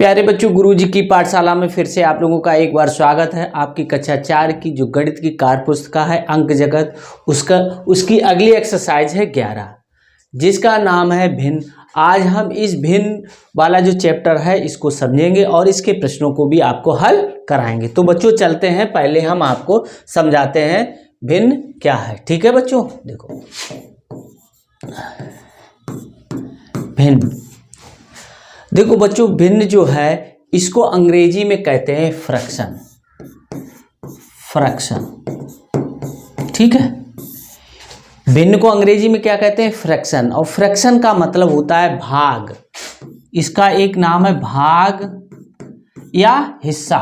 प्यारे बच्चों, गुरुजी की पाठशाला में फिर से आप लोगों का एक बार स्वागत है। आपकी कक्षा 4 की जो गणित की कार्य पुस्तिका है अंक जगत, उसकी अगली एक्सरसाइज है 11, जिसका नाम है भिन्न। आज हम इस भिन्न वाला जो चैप्टर है इसको समझेंगे और इसके प्रश्नों को भी आपको हल कराएंगे। तो बच्चों चलते हैं, पहले हम आपको समझाते हैं भिन्न क्या है। ठीक है बच्चों, देखो भिन्न, देखो बच्चों भिन्न जो है इसको अंग्रेजी में कहते हैं फ्रैक्शन। फ्रैक्शन, ठीक है। भिन्न को अंग्रेजी में क्या कहते हैं? फ्रैक्शन। और फ्रैक्शन का मतलब होता है भाग। इसका एक नाम है भाग या हिस्सा।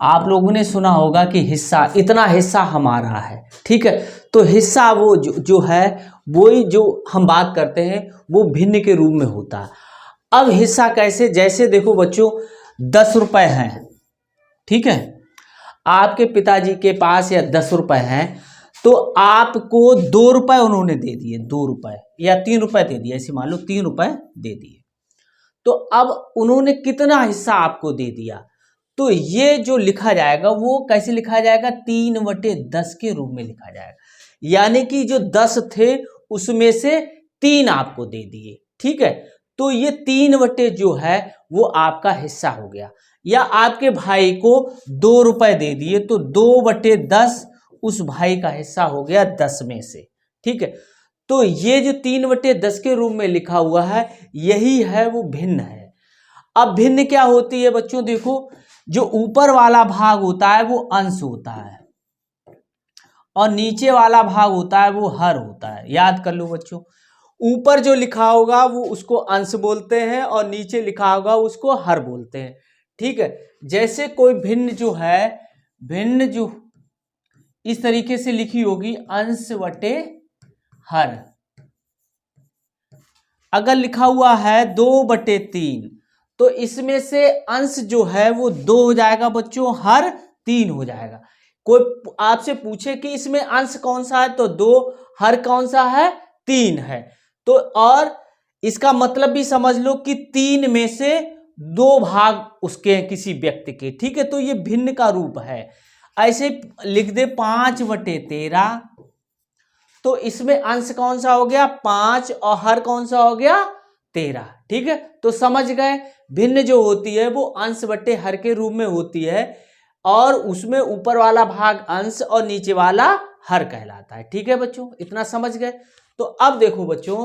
आप लोगों ने सुना होगा कि हिस्सा, इतना हिस्सा हमारा है, ठीक है। तो हिस्सा वो जो है वही जो हम बात करते हैं वो भिन्न के रूप में होता है। अब हिस्सा कैसे? जैसे देखो बच्चों 10 रुपए हैं, ठीक है। आपके पिताजी के पास या 10 रुपए हैं तो आपको 2 रुपए उन्होंने दे दिए, 2 रुपए या 3 रुपए दे दिए, ऐसे मान लो 3 रुपए दे दिए। तो अब उन्होंने कितना हिस्सा आपको दे दिया? तो ये जो लिखा जाएगा वो कैसे लिखा जाएगा? 3/10 के रूप में लिखा जाएगा। यानी कि जो 10 थे उसमें से 3 आपको दे दिए, ठीक है। तो ये 3 जो है वो आपका हिस्सा हो गया। या आपके भाई को 2 रुपए दे दिए तो 2/10 उस भाई का हिस्सा हो गया 10 में से, ठीक है। तो ये जो 3/10 के रूप में लिखा हुआ है यही है वो भिन्न है। अब भिन्न क्या होती है बच्चों? देखो जो ऊपर वाला भाग होता है वो अंश होता है और नीचे वाला भाग होता है वो हर होता है। याद कर लो बच्चों, ऊपर जो लिखा होगा वो उसको अंश बोलते हैं और नीचे लिखा होगा उसको हर बोलते हैं, ठीक है। जैसे कोई भिन्न जो है, भिन्न जो इस तरीके से लिखी होगी अंश बटे हर। अगर लिखा हुआ है 2/3 तो इसमें से अंश जो है वो 2 हो जाएगा बच्चों, हर 3 हो जाएगा। कोई आपसे पूछे कि इसमें अंश कौन सा है तो 2, हर कौन सा है? 3 है। तो और इसका मतलब भी समझ लो कि 3 में से 2 भाग उसके हैं किसी व्यक्ति के, ठीक है। तो ये भिन्न का रूप है। ऐसे लिख दे 5/13 तो इसमें अंश कौन सा हो गया? 5 और हर कौन सा हो गया? 13, ठीक है। तो समझ गए भिन्न जो होती है वो अंश बटे हर के रूप में होती है और उसमें ऊपर वाला भाग अंश और नीचे वाला हर कहलाता है, ठीक है बच्चों। इतना समझ गए। तो अब देखो बच्चों,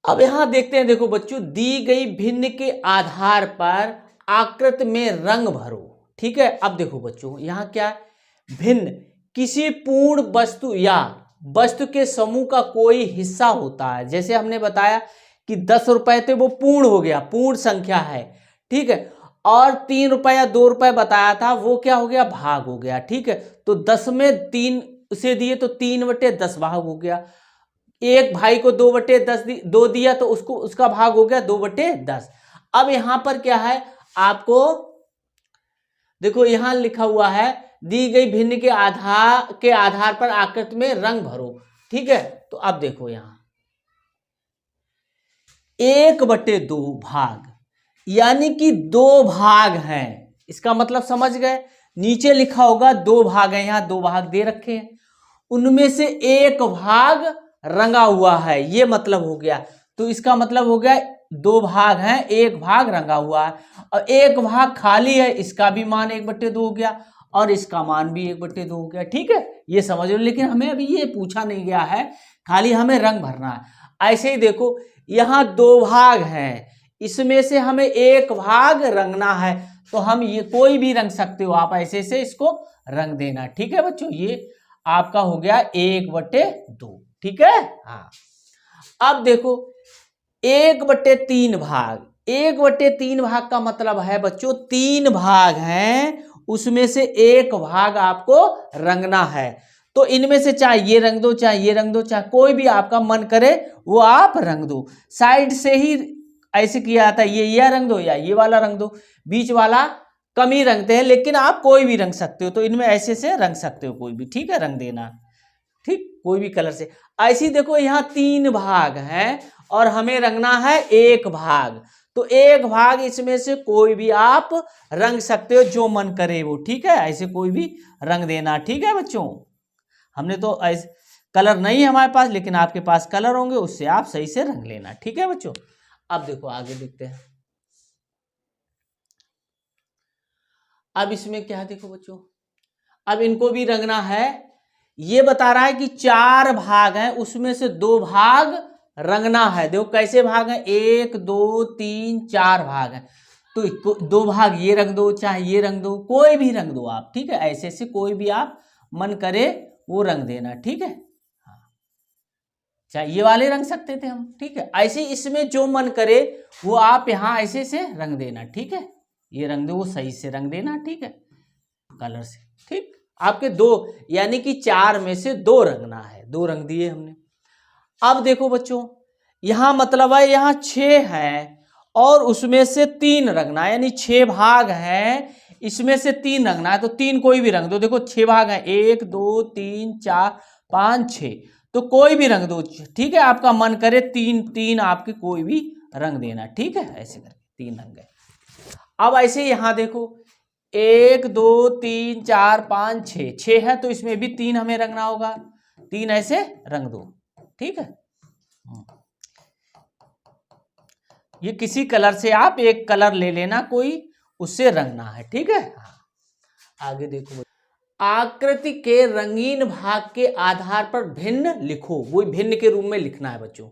अब यहां देखते हैं। देखो बच्चों, दी गई भिन्न के आधार पर आकृति में रंग भरो, ठीक है। अब देखो बच्चों यहां क्या है? भिन्न किसी पूर्ण वस्तु या वस्तु के समूह का कोई हिस्सा होता है। जैसे हमने बताया कि 10 रुपए थे वो पूर्ण हो गया, पूर्ण संख्या है, ठीक है। और 3 रुपए या 2 रुपए बताया था वो क्या हो गया? भाग हो गया, ठीक है। तो 10 में 3 उसे दिए तो 3/10 भाग हो गया। एक भाई को 2 दिया तो उसको उसका भाग हो गया 2/10। अब यहां पर क्या है? आपको देखो यहां लिखा हुआ है दी गई भिन्न के आधार पर आकृति में रंग भरो, ठीक है। तो अब देखो यहां 1/2 भाग, यानी कि 2 भाग हैं। इसका मतलब समझ गए? नीचे लिखा होगा 2 भाग है, यहां 2 भाग दे रखे हैं, उनमें से 1 भाग रंगा हुआ है, ये मतलब हो गया। तो इसका मतलब हो गया 2 भाग हैं, 1 भाग रंगा हुआ है और 1 भाग खाली है। इसका भी मान 1/2 हो गया और इसका मान भी 1/2 हो गया, ठीक है। ये समझ लो, लेकिन हमें अभी ये पूछा नहीं गया है, खाली हमें रंग भरना है। ऐसे ही देखो यहां 2 भाग हैं, इसमें से हमें 1 भाग रंगना है तो हम ये कोई भी रंग सकते हो, आप ऐसे से इसको रंग देना, ठीक है बच्चों। ये आपका हो गया 1/2, ठीक है। हाँ, अब देखो 1/3 भाग, 1/3 भाग का मतलब है बच्चों 3 भाग हैं, उसमें से 1 भाग आपको रंगना है। तो इनमें से चाहे ये रंग दो, चाहे ये रंग दो, चाहे कोई भी आपका मन करे वो आप रंग दो। साइड से ही ऐसे किया जाता है, ये रंग दो या ये वाला रंग दो, बीच वाला कम ही रंगते हैं, लेकिन आप कोई भी रंग सकते हो। तो इनमें ऐसे से रंग सकते हो कोई भी, ठीक है, रंग देना, ठीक, कोई भी कलर से। ऐसी देखो यहाँ 3 भाग हैं और हमें रंगना है एक भाग। तो एक भाग इसमें से कोई भी आप रंग सकते हो, जो मन करे वो, ठीक है। ऐसे कोई भी रंग देना, ठीक है बच्चों। हमने तो ऐसे कलर नहीं है हमारे पास, लेकिन आपके पास कलर होंगे, उससे आप सही से रंग लेना, ठीक है बच्चों। अब देखो आगे देखते हैं। अब इसमें क्या है देखो बच्चों, अब इनको भी रंगना है। ये बता रहा है कि 4 भाग हैं, उसमें से 2 भाग रंगना है। देखो कैसे भाग हैं, 1 2 3 4 भाग हैं। तो 2 भाग ये रंग दो, चाहे ये रंग दो, कोई भी रंग दो आप, ठीक है। ऐसे ऐसे कोई भी आप मन करे वो रंग देना, ठीक है। चाहे ये वाले रंग सकते थे हम, ठीक है। ऐसे इसमें जो मन करे वो आप यहाँ ऐसे से रंग देना, ठीक है। ये रंग दो, वो सही से रंग देना, ठीक है, कलर से, ठीक। आपके 2 यानी कि 4 में से 2 रंगना है, 2 रंग दिए हमने। अब देखो बच्चों, यहां मतलब है यहाँ 6 है और उसमें से 3 रंगना है, यानी 6 भाग हैं, इसमें से 3 रंगना है। तो 3 कोई भी रंग दो। देखो 6 भाग हैं, 1 2 3 4 5 6, तो कोई भी रंग दो, ठीक है। आपका मन करे 3 आपके कोई भी रंग देना, ठीक है। ऐसे करके 3 रंग गए। अब ऐसे यहां देखो 1 2 3 4 5 6 है, तो इसमें भी 3 हमें रंगना होगा। 3 ऐसे रंग दो, ठीक है। ये किसी कलर से आप एक कलर ले लेना, कोई उससे रंगना है, ठीक है। आगे देखो, आकृति के रंगीन भाग के आधार पर भिन्न लिखो। वो भिन्न के रूप में लिखना है बच्चों।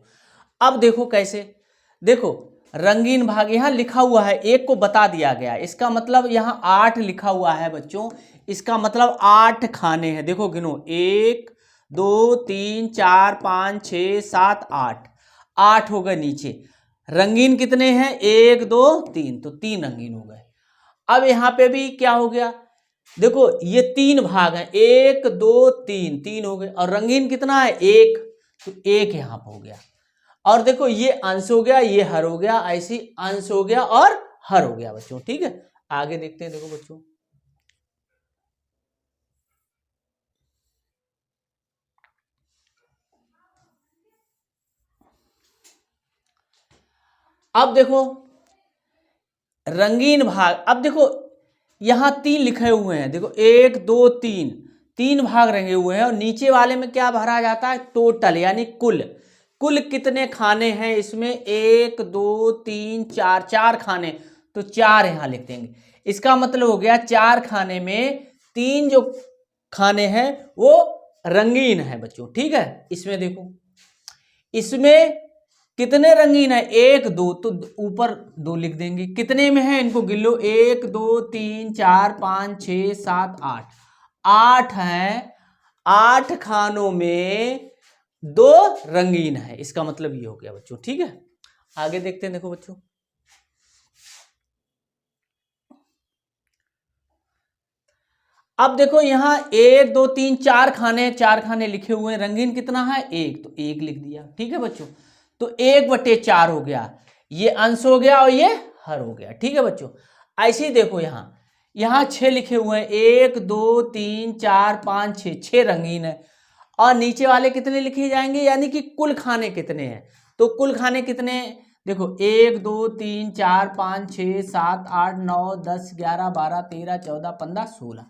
अब देखो कैसे, देखो रंगीन भाग यहाँ लिखा हुआ है, एक को बता दिया गया, इसका मतलब यहाँ 8 लिखा हुआ है बच्चों। इसका मतलब 8 खाने हैं। देखो गिनो, 1 2 3 4 5 6 7 8, 8 हो गए नीचे। रंगीन कितने हैं, 1 2 3, तो 3 रंगीन हो गए। अब यहाँ पे भी क्या हो गया, देखो ये 3 भाग हैं, 1 2 3, 3 हो गए। और रंगीन कितना है, 1, तो 1 यहाँ पर हो गया। और देखो ये अंश हो गया, ये हर हो गया, ऐसी अंश हो गया और हर हो गया बच्चों, ठीक है। आगे देखते हैं, देखो बच्चों, अब देखो रंगीन भाग। अब देखो यहां 3 लिखे हुए हैं, देखो 1 2 3, 3 भाग रंगे हुए हैं। और नीचे वाले में क्या भरा जाता है, टोटल, यानी कुल। कुल कितने खाने हैं इसमें, 1 2 3 4, 4 खाने, तो 4 यहां लिख देंगे। इसका मतलब हो गया 4 खाने में 3 जो खाने हैं वो रंगीन है बच्चों, ठीक है। इसमें देखो, इसमें कितने रंगीन है, 1 2, तो ऊपर 2 लिख देंगे। कितने में है, इनको गिन लो, 1 2 3 4 5 6 7 8, 8 हैं। 8 खानों में 2 रंगीन है, इसका मतलब ये हो गया बच्चों, ठीक है। आगे देखते हैं, देखो बच्चों, अब देखो यहां 1 2 3 4 खाने, 4 खाने लिखे हुए हैं। रंगीन कितना है, 1, तो 1 लिख दिया, ठीक है बच्चों। तो 1/4 हो गया, ये अंश हो गया और ये हर हो गया, ठीक है बच्चों। ऐसे ही देखो यहां 6 लिखे हुए हैं, 1 2 3 4 5 6, 6 रंगीन है। और नीचे वाले कितने लिखे जाएंगे, यानी कि कुल खाने कितने हैं। तो कुल खाने कितने, देखो 1 2 3 4 5 6 7 8 9 10 11 12 13 14 15 16,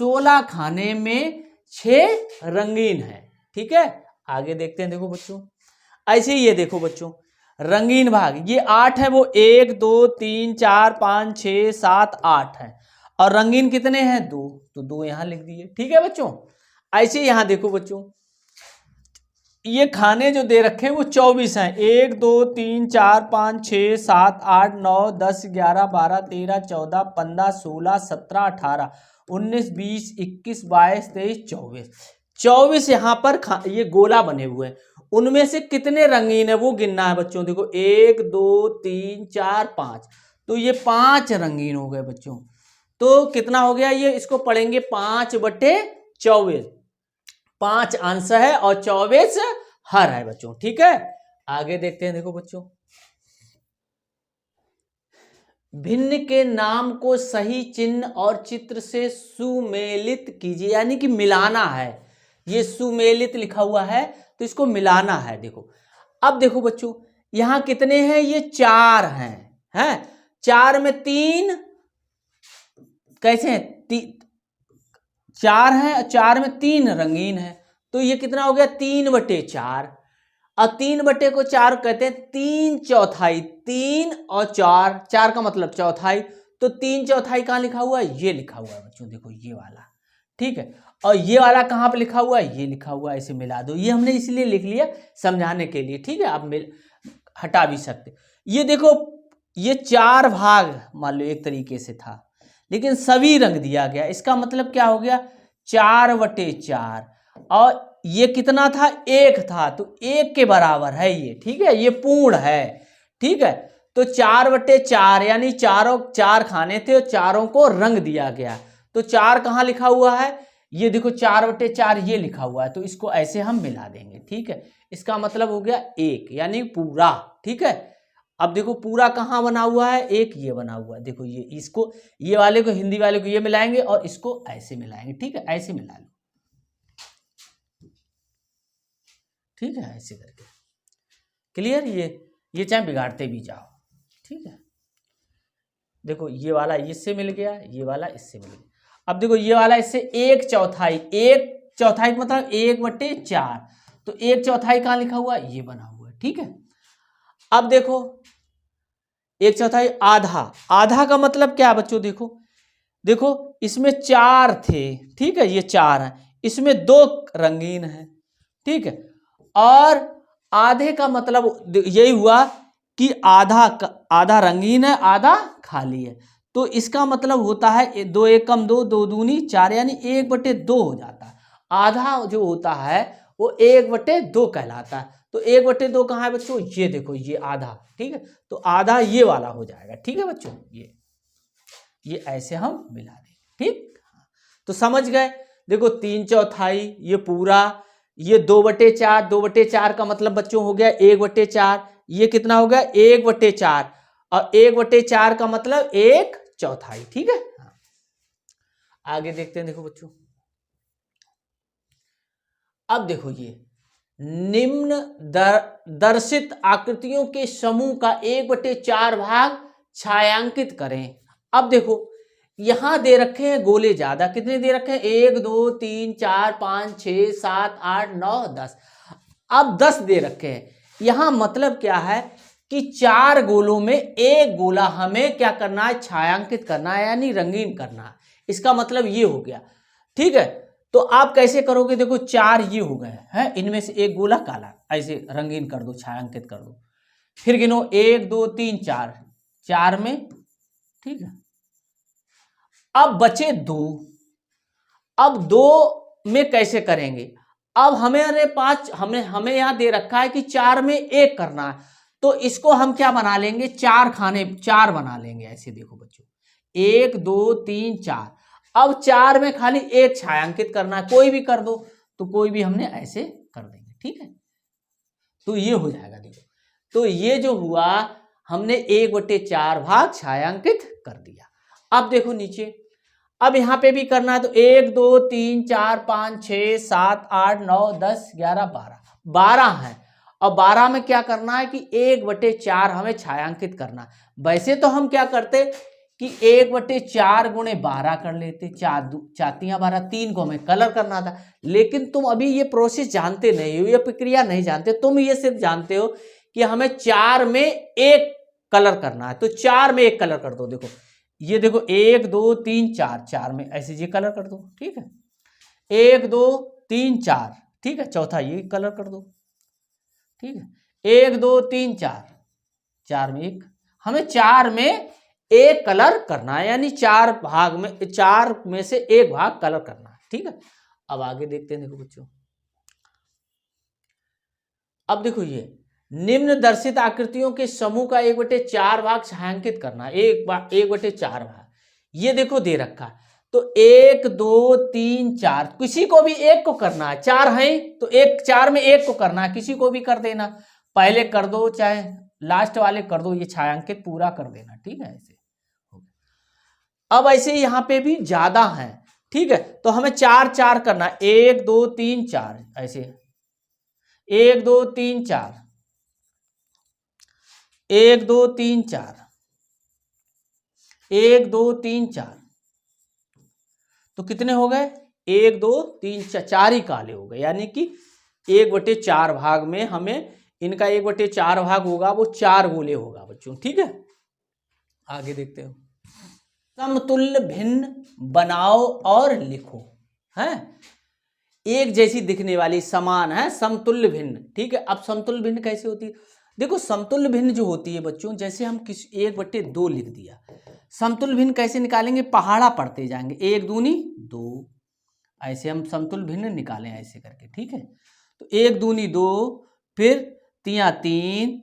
16 खाने में 6 रंगीन है, ठीक है। आगे देखते हैं, देखो बच्चों, ऐसे ही ये देखो बच्चों, रंगीन भाग ये 8 है, वो 1 2 3 4 5 6 7 8 है। और रंगीन कितने हैं, 2, तो 2 यहां लिख दिए, ठीक है बच्चों। ऐसे यहां देखो बच्चों, ये खाने जो दे रखे हैं वो 24 हैं, 1 2 3 4 5 6 7 8 9 10 11 12 13 14 15 16 17 18 19 20 21 22 23 24, 24 यहाँ पर ये गोला बने हुए हैं। उनमें से कितने रंगीन है वो गिनना है बच्चों। देखो 1 2 3 4 5, तो ये 5 रंगीन हो गए बच्चों। तो कितना हो गया ये, इसको पढ़ेंगे 5/24, 5 अंश है और 24 हर है बच्चों, ठीक है। आगे देखते हैं, देखो बच्चों, भिन्न के नाम को सही चिन्ह और चित्र से सुमेलित कीजिए, यानी कि मिलाना है। ये सुमेलित लिखा हुआ है तो इसको मिलाना है। देखो अब देखो बच्चों, यहां कितने हैं, ये 4 हैं, 4 में 3 कैसे हैं, 4 है, 4 में 3 रंगीन है, तो ये कितना हो गया 3/4। अब 3/4 कहते हैं 3/4, 3 और 4, 4 का मतलब चौथाई, तो 3/4 कहाँ लिखा हुआ है, ये लिखा हुआ है बच्चों, देखो ये वाला, ठीक है। और ये वाला कहाँ पे लिखा हुआ है, ये लिखा हुआ है, इसे मिला दो, ये हमने इसलिए लिख लिया समझाने के लिए, ठीक है। आप हटा भी सकते। ये देखो ये 4 भाग मान लो एक तरीके से था, लेकिन सभी रंग दिया गया, इसका मतलब क्या हो गया 4/4, और ये कितना था, 1 था, तो 1 के बराबर है ये, ठीक है, ये पूर्ण है, ठीक है। तो 4/4 यानी चारों 4 खाने थे और चारों को रंग दिया गया, तो 4 कहाँ लिखा हुआ है, ये देखो 4/4 ये लिखा हुआ है, तो इसको ऐसे हम मिला देंगे, ठीक है। इसका मतलब हो गया 1 यानी पूरा, ठीक है। अब देखो पूरा कहाँ बना हुआ है, 1 ये बना हुआ है, देखो ये, इसको ये वाले को हिंदी वाले को ये मिलाएंगे और इसको ऐसे मिलाएंगे, ठीक है, ऐसे मिला लो, ठीक है, ऐसे करके क्लियर। ये चाहे बिगाड़ते भी जाओ, ठीक है। देखो ये वाला इससे मिल गया, ये वाला इससे मिल गया। अब देखो ये वाला इससे 1/4, 1/4 मतलब 1/4, तो 1/4 कहाँ लिखा हुआ है, ये बना हुआ है, ठीक है। अब देखो 1/4 आधा, आधा का मतलब क्या है बच्चों, देखो देखो इसमें 4 थे, ठीक है, ये 4 है, इसमें 2 रंगीन है, ठीक है, और आधे का मतलब यही हुआ कि आधा रंगीन है, आधा खाली है, तो इसका मतलब होता है 2 1 कम 2, 2 दूनी 4 यानी 1/2 हो जाता है। आधा जो होता है वो 1/2 कहलाता है, तो 1/2 कहाँ है बच्चों, ये देखो ये आधा, ठीक है, तो आधा ये वाला हो जाएगा, ठीक है बच्चों, ये ऐसे हम मिला देंगे, ठीक। तो समझ गए, देखो 3/4 ये पूरा, ये 2/4, 2/4 का मतलब बच्चों हो गया 1/4, ये कितना हो गया 1/4, और 1/4 का मतलब 1/4, ठीक है। आगे देखते हैं, देखो बच्चों अब देखो ये निम्न दर्शित आकृतियों के समूह का 1/4 भाग छायांकित करें। अब देखो यहां दे रखे हैं गोले ज्यादा, कितने दे रखे हैं 1 2 3 4 5 6 7 8 9 10, अब 10 दे रखे हैं। यहां मतलब क्या है कि 4 गोलों में एक गोला हमें क्या करना है, छायांकित करना है, यानी रंगीन करना है, इसका मतलब ये हो गया, ठीक है। तो आप कैसे करोगे, देखो 4 ये हो गए हैं, इनमें से एक गोला काला, ऐसे रंगीन कर दो, छायांकित कर दो, फिर गिनो 1 2 3 4, 4 में, ठीक है। अब बचे 2, अब 2 में कैसे करेंगे, अब हमारे पास हमें यहां दे रखा है कि 4 में 1 करना है, तो इसको हम क्या बना लेंगे, 4 खाने 4 बना लेंगे, ऐसे देखो बच्चों 1 2 3 4, अब 4 में खाली 1 छायांकित करना है, कोई भी कर दो, तो कोई भी हमने ऐसे कर देंगे, ठीक है, तो ये हो जाएगा। देखो तो ये जो हुआ हमने 1/4 भाग छायांकित कर दिया। अब देखो नीचे, अब यहां पे भी करना है, तो 1 2 3 4 5 6 7 8 9 10 11 12, 12 है, और 12 में क्या करना है कि 1/4 हमें छायांकित करना है। वैसे तो हम क्या करते कि 1/4 × 12 कर लेते, 4 12, 3 को हमें कलर करना था, लेकिन तुम अभी ये प्रोसेस जानते नहीं हो, ये प्रक्रिया नहीं जानते, तुम ये सिर्फ जानते हो कि हमें 4 में 1 कलर करना है, तो 4 में 1 कलर कर दो। देखो ये देखो 1 2 3 4, 4 में ऐसे ये कलर कर दो, ठीक है, 1 2 3 4, ठीक है, चौथा ये कलर कर दो, ठीक है, 1 2 3 4, 4 में 1, हमें 4 में 1 कलर करना है, यानी 4 भाग में 4 में से 1 भाग कलर करना है, ठीक है। अब आगे देखते हैं, देखो बच्चों अब देखो ये निम्न दर्शित आकृतियों के समूह का 1/4 भाग छायांकित करना, 1/4 भाग, ये देखो दे रखा है, तो 1 2 3 4, किसी को भी 1 को करना है, 4 है तो 4 में 1 को करना है, किसी को भी कर देना, पहले कर दो चाहे लास्ट वाले कर दो, ये छायांकित पूरा कर देना, ठीक है, ऐसे। अब ऐसे यहां पे भी ज्यादा है, ठीक है, तो हमें 4 4 करना, 1 2 3 4, ऐसे 1 2 3 4, 1 2 3 4, 1 2 3 4, तो कितने हो गए? 1 2 3 4, 4 ही काले हो गए, यानी कि 1/4 भाग में हमें इनका 1/4 भाग होगा, वो 4 गोले होगा बच्चों। ठीक है, आगे देखते हो। समतुल्य भिन्न बनाओ और लिखो। है एक जैसी दिखने वाली समान है, समतुल्य भिन्न। ठीक है, अब समतुल्य भिन्न कैसे होती है? देखो समतुल्य भिन्न जो होती है बच्चों, जैसे हम किसी 1/2 लिख दिया, समतुल्य भिन्न कैसे निकालेंगे? पहाड़ा पढ़ते जाएंगे, 1 दूनी 2, ऐसे हम समतुल्य भिन्न निकालें ऐसे करके। ठीक है, तो 1 दूनी 2, फिर 3 3,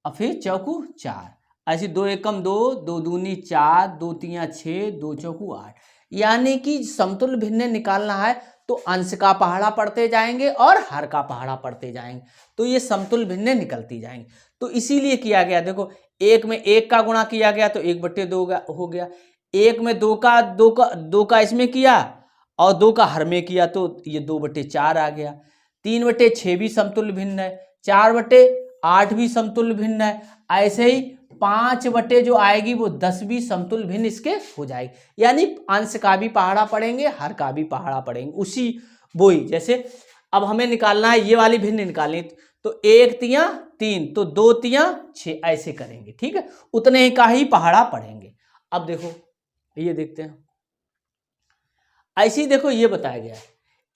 और फिर चौकू 4, ऐसे 2 एकम 2, 2 दूनी 4, 2 3 6, 2 चौकू 8। यानी कि समतुल्य भिन्न निकालना है तो अंश का पहाड़ा पढ़ते जाएंगे और हर का पहाड़ा पढ़ते जाएंगे, तो ये समतुल्य भिन्न निकलती जाएंगे। तो इसीलिए किया गया, देखो 1 में 1 का गुणा किया गया तो 1/2 हो गया, 1 में 2 का इसमें किया और 2 का हर में किया तो ये 2/4 आ गया। 3/6 भी समतुल्य भिन्न है, 4/8 भी समतुल्य भिन्न है, ऐसे ही 5 जो आएगी वो 10 भी समतुल्य भिन्न इसके हो जाएगी। यानी अंश का भी पहाड़ा पढ़ेंगे, हर का भी पहाड़ा पढ़ेंगे, उसी वही। जैसे अब हमें निकालना है ये वाली भिन्न निकालनी, तो 1 3 3, तो 2 3 6, ऐसे करेंगे। ठीक है, उतने का ही पहाड़ा पढ़ेंगे। अब देखो ये देखते हैं, ऐसे ही देखो ये बताया गया है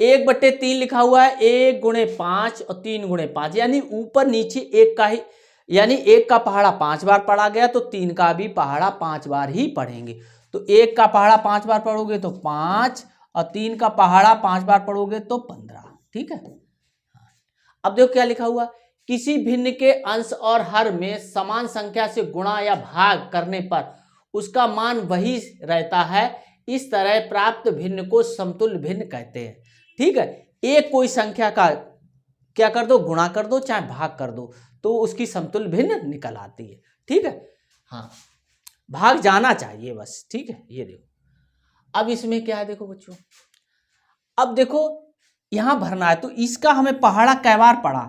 1/3 लिखा हुआ है, 1 गुणे 5 और 3 गुणे 5, यानी ऊपर नीचे 1 का ही, यानी 1 का पहाड़ा 5 बार पढ़ा गया तो 3 का भी पहाड़ा 5 बार ही पढ़ेंगे। तो 1 का पहाड़ा 5 बार पढ़ोगे तो 5, और 3 का पहाड़ा 5 बार पढ़ोगे तो 15। ठीक है, अब देखो क्या लिखा हुआ, किसी भिन्न के अंश और हर में समान संख्या से गुणा या भाग करने पर उसका मान वही रहता है, इस तरह प्राप्त भिन्न को समतुल्य भिन्न कहते हैं। ठीक है, एक कोई संख्या का क्या कर दो, गुणा कर दो चाहे भाग कर दो, तो उसकी समतुल्य भिन्न निकल आती है। ठीक है, हाँ भाग जाना चाहिए बस। ठीक है, ये देखो अब इसमें क्या है, देखो बच्चों, अब देखो यहां भरना है तो इसका हमें पहाड़ा कै बार पढ़ा,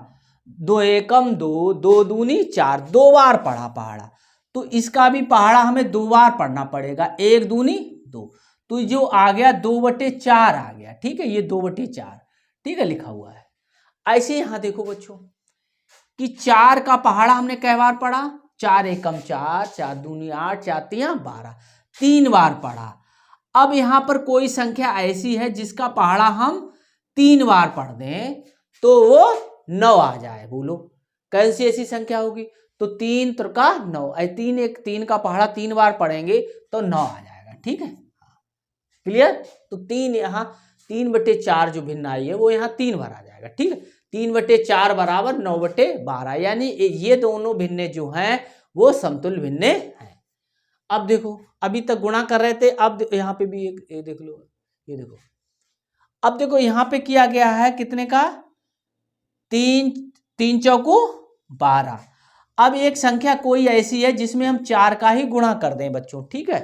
2 एकम 2, 2 दूनी 4, 2 बार पढ़ा पहाड़ा, तो इसका भी पहाड़ा हमें 2 बार पढ़ना पड़ेगा, 1 दूनी 2, तो जो आ गया 2/4 आ गया। ठीक है, ये 2/4 ठीक है लिखा हुआ है। ऐसे यहां देखो बच्चों कि 4 का पहाड़ा हमने कै बार पढ़ा, 4 एकम 4, 4 दूनी 8, 4 3 12, 3 बार पढ़ा। अब यहां पर कोई संख्या ऐसी है जिसका पहाड़ा हम 3 बार पढ़ दें तो वो 9 आ जाए। बोलो कौन सी ऐसी संख्या होगी? तो 3 त्रिका 9, 3 का पहाड़ा 3 बार पढ़ेंगे तो 9 आ जाएगा। ठीक है, क्लियर? तो 3 यहाँ 3/4 जो भिन्न आई है वो यहाँ 3 बार आ जाएगा। ठीक है, 3/4 बराबर 9/12, यानी ये दोनों भिन्ने जो हैं वो समतुल्य भिन्ने हैं। अब देखो अभी तक गुणा कर रहे थे, अब यहाँ पे भी एक देख लो, ये देखो अब देखो यहाँ पे किया गया है कितने का, 3 चौको 12। अब एक संख्या कोई ऐसी है जिसमें हम 4 का ही गुणा कर दें बच्चों। ठीक है,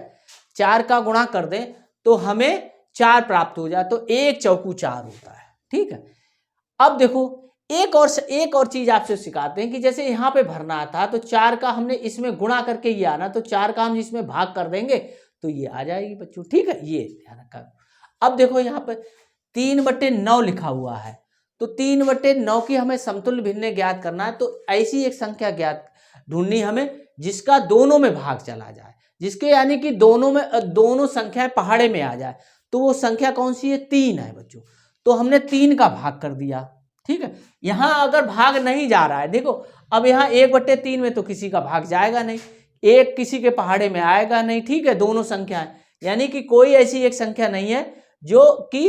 4 का गुणा कर दें तो हमें 4 प्राप्त हो जाए, तो 1 चौकू 4 होता है। ठीक है, अब देखो एक और चीज आपसे सिखाते हैं कि जैसे यहाँ पे भरना था तो 4 का हमने इसमें गुणा करके ये आना, तो 4 का हम इसमें भाग कर देंगे तो ये आ जाएगी बच्चों। ठीक है, ये ध्यान रखा। अब देखो यहाँ पर 3/9 लिखा हुआ है, तो 3/9 की हमें समतुल्य भिन्न ज्ञात करना है, तो ऐसी एक संख्या ज्ञात ढूंढनी हमें जिसका दोनों में भाग चला जाए, जिसके यानी कि दोनों संख्याएं पहाड़े में आ जाए। तो वो संख्या कौन सी है? 3 है बच्चों, तो हमने 3 का भाग कर दिया। ठीक है, यहां अगर भाग नहीं जा रहा है, देखो अब यहाँ 1/3 में तो किसी का भाग जाएगा नहीं, एक किसी के पहाड़े में आएगा नहीं। ठीक है, दोनों संख्याएं, यानी कि कोई ऐसी एक संख्या नहीं है जो कि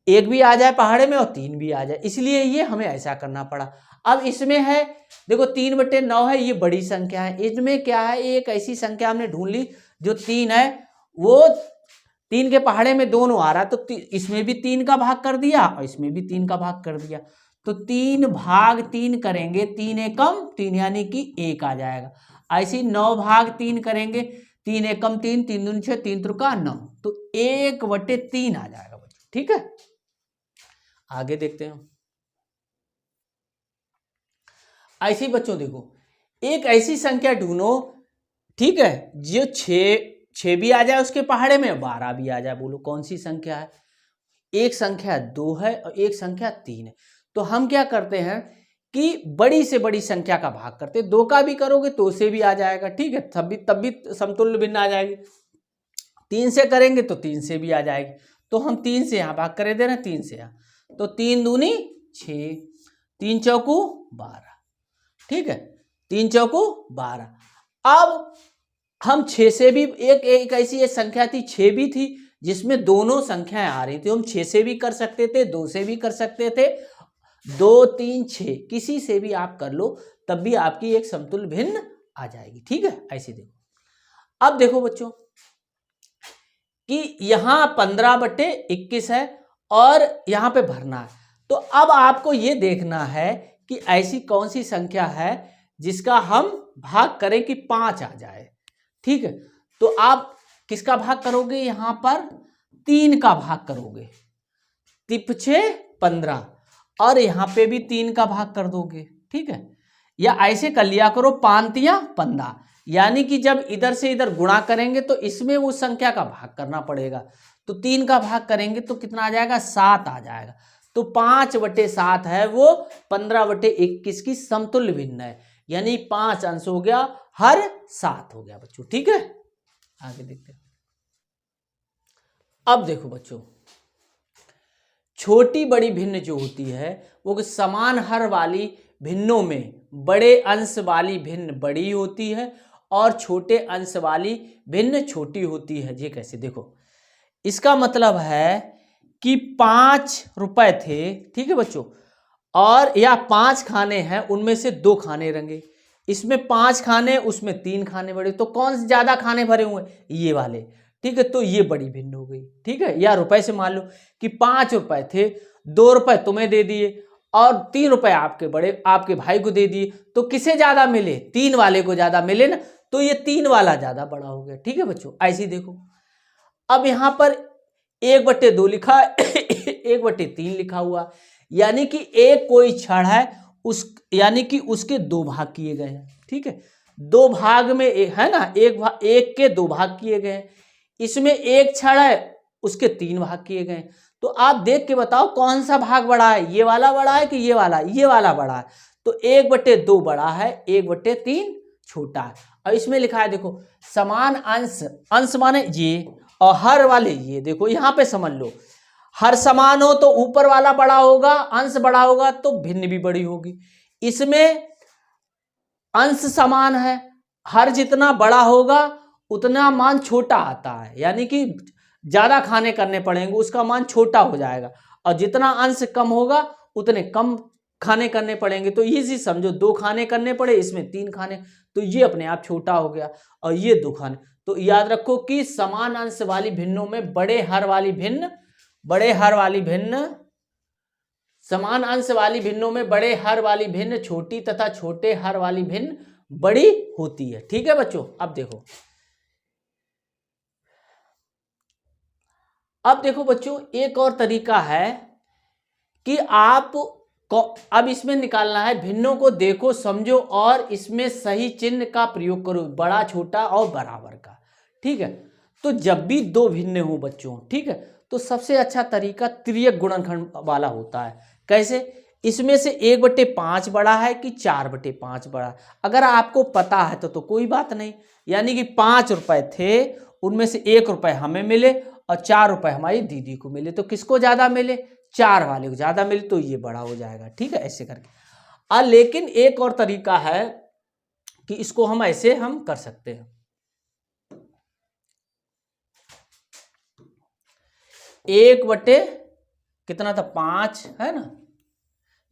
1 भी आ जाए पहाड़े में और 3 भी आ जाए, इसलिए ये हमें ऐसा करना पड़ा। अब इसमें है देखो 3/9 है, ये बड़ी संख्या है। इसमें क्या है, एक ऐसी संख्या हमने ढूंढ ली जो 3 है, वो 3 के पहाड़े में दोनों आ रहा है, तो इसमें भी 3 का भाग कर दिया और इसमें भी 3 का भाग कर दिया, तो 3 भाग 3 करेंगे, 3 एकम 3 यानी कि 1 आ जाएगा। ऐसे 9 भाग 3 करेंगे, 3 एकम 3, 3 दूनी 6, 3 त्रिका 9, तो 1/3 आ जाएगा बच्चों। ठीक है, आगे देखते हैं। ऐसे ही बच्चों देखो एक ऐसी संख्या ढूंढो, ठीक है, जो 6 भी आ जाए उसके पहाड़े में, 12 भी आ जाए। बोलो कौन सी संख्या है? एक संख्या 2 है और एक संख्या 3 है। तो हम क्या करते हैं कि बड़ी से बड़ी संख्या का भाग करते हैं। 2 का भी करोगे तो से भी आ जाएगा, ठीक है, तब भी समतुल्य भिन्न आ जाएगी। 3 से करेंगे तो 3 से भी आ जाएगी। तो हम 3 से यहाँ भाग कर दे रहे हैं, 3 से यहाँ, तो 3 दूनी 6, 3 चौकू 12, ठीक है, 3 चौकू 12। अब हम 6 से भी एक ऐसी एक संख्या थी, 6 भी थी, जिसमें दोनों संख्याएं आ रही थी। हम 6 से भी कर सकते थे, 2 से भी कर सकते थे, 2 3 6 किसी से भी आप कर लो, तब भी आपकी एक समतुल्य भिन्न आ जाएगी, ठीक है। ऐसे देखो, अब देखो बच्चों कि यहां 15/21 है और यहां पे भरना है। तो अब आपको ये देखना है कि ऐसी कौन सी संख्या है जिसका हम भाग करें कि 5 आ जाए, ठीक है। तो आप किसका भाग करोगे? यहां पर 3 का भाग करोगे, 3×6 15, और यहां पे भी 3 का भाग कर दोगे, ठीक है। या ऐसे कर लिया करो 5×3 15, यानी कि जब इधर से इधर गुणा करेंगे तो इसमें उस संख्या का भाग करना पड़ेगा। तो 3 का भाग करेंगे तो कितना आ जाएगा? 7 आ जाएगा। तो 5/7 है वो 15/21 की समतुल्य भिन्न है, यानी 5 अंश हो गया, हर 7 हो गया बच्चों, ठीक है। आगे देखते हैं। अब देखो बच्चों, छोटी बड़ी भिन्न जो होती है वो समान हर वाली भिन्नों में बड़े अंश वाली भिन्न बड़ी होती है और छोटे अंश वाली भिन्न छोटी होती है। ये कैसे? देखो, इसका मतलब है कि 5 रुपए थे, ठीक है बच्चों, और या 5 खाने हैं, उनमें से 2 खाने रंगे, इसमें 5 खाने, उसमें 3 खाने बड़े, तो कौन से ज्यादा खाने भरे हुए? ये वाले, ठीक है। तो ये बड़ी भिन्न हो गई, ठीक है। या रुपए से मान लो कि 5 रुपए थे, 2 रुपए तुम्हें दे दिए और 3 रुपए आपके भाई को दे दिए, तो किसे ज्यादा मिले? 3 वाले को ज्यादा मिले ना, तो ये 3 वाला ज्यादा बड़ा हो गया, ठीक है बच्चों। ऐसे ही देखो, अब यहां पर 1/2 लिखा है 1/3 लिखा हुआ, यानी कि एक कोई छड़ है, उस यानी कि उसके 2 भाग किए गए हैं, ठीक है। 2 भाग में है ना, एक के 2 भाग किए गए हैं। इसमें एक छड़ है, उसके 3 भाग किए गए। तो आप देख के बताओ कौन सा भाग बड़ा है? ये वाला बड़ा है कि ये वाला? ये वाला बड़ा है। तो 1/2 बड़ा है, 1/3 छोटा है। और इसमें लिखा है देखो, समान अंश, अंश माने ये, और हर वाले ये। देखो यहां पे समझ लो, हर समान हो तो ऊपर वाला बड़ा होगा, अंश बड़ा होगा तो भिन्न भी बड़ी होगी। इसमें अंश समान है, हर जितना बड़ा होगा उतना मान छोटा आता है, यानी कि ज्यादा खाने करने पड़ेंगे, उसका मान छोटा हो जाएगा, और जितना अंश कम होगा उतने कम खाने करने पड़ेंगे। तो इजी समझो, 2 खाने करने पड़े, इसमें 3 खाने, तो ये अपने आप छोटा हो गया, और ये 2 खाने। तो याद रखो कि समान अंश वाली भिन्नों में बड़े हर वाली भिन्न, समान अंश वाली भिन्नों में बड़े हर वाली भिन्न छोटी तथा छोटे हर वाली भिन्न बड़ी होती है, ठीक है बच्चों। अब देखो बच्चों, एक और तरीका है कि आप अब इसमें निकालना है भिन्नों को देखो, समझो और इसमें सही चिन्ह का प्रयोग करो, बड़ा छोटा और बराबर का, ठीक है। तो जब भी 2 भिन्न हो बच्चों, ठीक है, तो सबसे अच्छा तरीका तिर्यक गुणनखंड वाला होता है। कैसे? इसमें से 1/5 बड़ा है कि 4/5 बड़ा है? अगर आपको पता है तो कोई बात नहीं, यानी कि 5 रुपए थे, उनमें से 1 रुपए हमें मिले और 4 रुपए हमारी दीदी को मिले, तो किसको ज्यादा मिले? 4 वाले को ज्यादा मिले, तो ये बड़ा हो जाएगा, ठीक है, ऐसे करके। लेकिन एक और तरीका है कि इसको हम ऐसे हम कर सकते हैं। 1 कितना था? 5 है ना,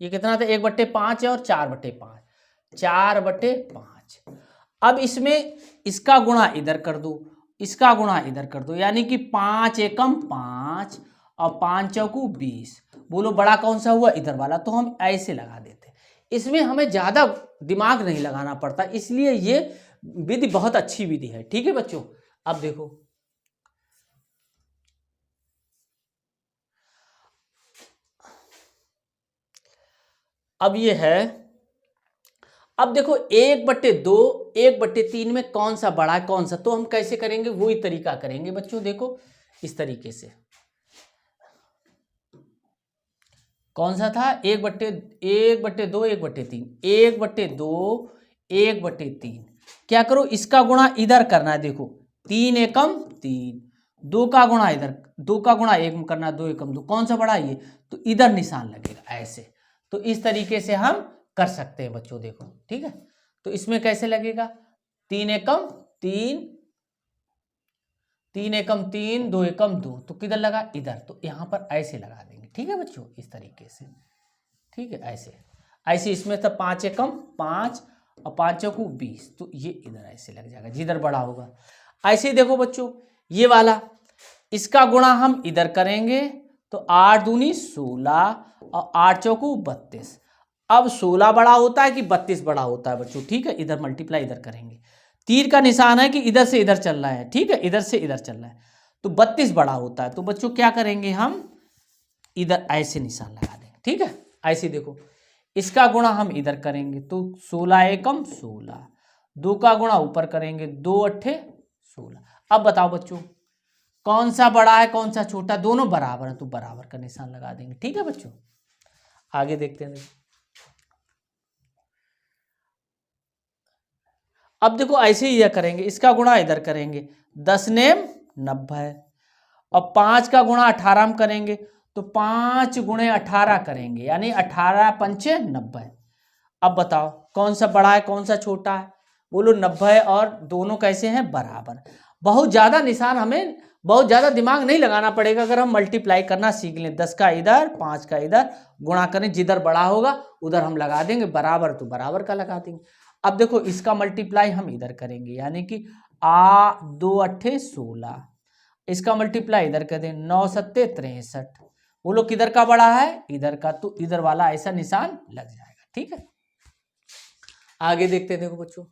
ये कितना था? 1/5 है और 4/5, 4/5। अब इसमें इसका गुणा इधर कर दो, इसका गुणा इधर कर दो, यानी कि 5 एकम 5 और 5 चौकू 20। बोलो बड़ा कौन सा हुआ? इधर वाला। तो हम ऐसे लगा देते, इसमें हमें ज्यादा दिमाग नहीं लगाना पड़ता, इसलिए ये विधि बहुत अच्छी विधि है, ठीक है बच्चों। अब देखो, अब ये है, अब देखो 1/2 1/3 में कौन सा बड़ा है कौन सा, तो हम कैसे करेंगे वही तरीका करेंगे बच्चों। देखो इस तरीके से, कौन सा था 1/2 1/3 1/2 1/3। क्या करो इसका गुणा इधर करना है, देखो 3 एकम 3, 2 का गुणा इधर, 2 का गुणा 1 करना, 2 एकम 2, कौन सा बड़ा है ये, तो इधर निशान लगेगा ऐसे। तो इस तरीके से हम कर सकते हैं बच्चों, देखो ठीक है। तो इसमें कैसे लगेगा 3 एकम 3, 3 एकम 3, 2 एकम 2, तो किधर लगा इधर, तो यहां पर ऐसे लगा देंगे, ठीक है बच्चों, इस तरीके से, ठीक है ऐसे ऐसे। इसमें था 5 एकम 5 और 5 चौकू 20, तो ये इधर ऐसे लग जाएगा जिधर बड़ा होगा। ऐसे ही देखो बच्चों ये वाला, इसका गुणा हम इधर करेंगे तो 8 दूनी 16 और 8 चौकू 32। अब 16 बड़ा होता है कि 32 बड़ा होता है बच्चों, ठीक है। इधर मल्टीप्लाई इधर करेंगे, तीर का निशान है कि इधर से इधर चल रहा है, ठीक है, इधर से इधर चल रहा है, तो 32 बड़ा होता है। तो बच्चों क्या करेंगे हम इधर ऐसे निशान लगा देंगे, ठीक है। ऐसे देखो इसका गुणा हम इधर करेंगे तो 16 एकम 16, 2 का गुणा ऊपर करेंगे 2 अट्ठे 16। अब बताओ बच्चों कौन सा बड़ा है कौन सा छोटा, दोनों बराबर है तो बराबर का निशान लगा देंगे, ठीक है बच्चों। आगे देखते हैं। अब देखो ऐसे ही यह करेंगे, इसका गुणा इधर करेंगे 10 नेम 90 और 5 का गुणा 18 में करेंगे तो 5 गुणे 18 करेंगे, यानी 18 पंचे 90। अब बताओ कौन सा बड़ा है कौन सा छोटा है, बोलो 90 और दोनों कैसे हैं बराबर। बहुत ज़्यादा निशान हमें बहुत ज़्यादा दिमाग नहीं लगाना पड़ेगा अगर हम मल्टीप्लाई करना सीख लें। 10 का इधर 5 का इधर गुणा करें, जिधर बड़ा होगा उधर हम लगा देंगे, बराबर तो बराबर का लगा देंगे। अब देखो इसका मल्टीप्लाई हम इधर करेंगे, यानी कि 2 अट्ठे 16, इसका मल्टीप्लाई इधर कर दें 9 सत्ते 63। बोलो किधर का बड़ा है इधर का, तो इधर वाला ऐसा निशान लग जाएगा, ठीक है। आगे देखते हैं, देखो बच्चों